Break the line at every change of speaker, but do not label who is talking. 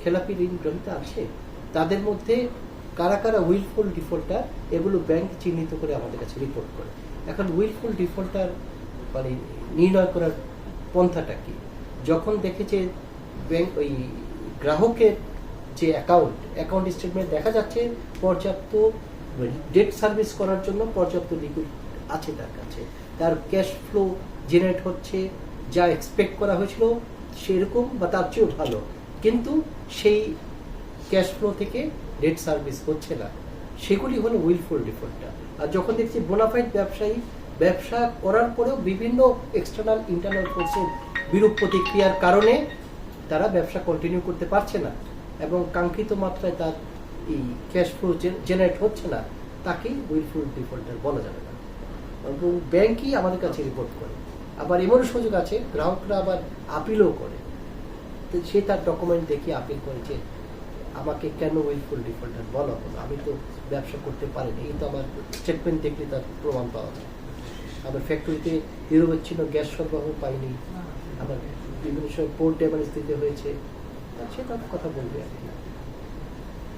খেলাপি ঋণ গ্রহীত আছে, তাদের মধ্যে কারা কারা উইলফুল ডিফল্টার, এগুলো ব্যাংক চিহ্নিত করে আমাদের কাছে রিপোর্ট করে। এখন উইলফুল ডিফল্টার মানে নির্ণয় করার পন্থাটা কি? যখন দেখেছে ব্যাংক ওই গ্রাহকের যে অ্যাকাউন্ট স্টেটমেন্ট দেখা যাচ্ছে পর্যাপ্ত ডেট সার্ভিস করার জন্য পর্যাপ্ত লিকুইড আছে তার কাছে, তার ক্যাশ ফ্লো জেনারেট হচ্ছে, যা এক্সপেক্ট করা হয়েছিল সেরকম বা তার চেয়েও ভালো, কিন্তু সেই ক্যাশ ফ্লো থেকে ডেট সার্ভিস হচ্ছে না, সেগুলি হলো উইলফুল ডিফল্টার। আর যখন দেখছি বোনাফাইড ব্যবসায়ী ব্যবসা করার পরেও বিভিন্ন এক্সটার্নাল ইন্টারনাল ফোর্সের বিরূপ প্রতিক্রিয়ার কারণে তারা ব্যবসা কন্টিনিউ করতে পারছে না এবং কাঙ্ক্ষিত মাত্রায় তার এই ক্যাশ ফ্লো জেনারেট হচ্ছে না, তাকে উইলফুল ডিফল্টার বলা যাবে না। এবং ব্যাংকই আমাদের কাছে রিপোর্ট করে। আবার এমন সুযোগ আছে গ্রাহকরা আবার আপিলও করে, তো সে তার ডকুমেন্ট দেখিয়ে আপিল করেছে আমাকে কেন উইলফুল ডিফল্টার বলা হলো, আমি তো ব্যবসা করতে পারিনি, এই তো আমার স্টেটমেন্ট দেখলে তার প্রমাণ পাওয়া যায়। আবার ফ্যাক্টরিতে নিরবচ্ছিন্ন গ্যাস সরবরাহ পাইনি, আবার বিভিন্ন সময় পোর্ট ড্যামেজ দিতে হয়েছে, সে তার কথা বলবে আর কি।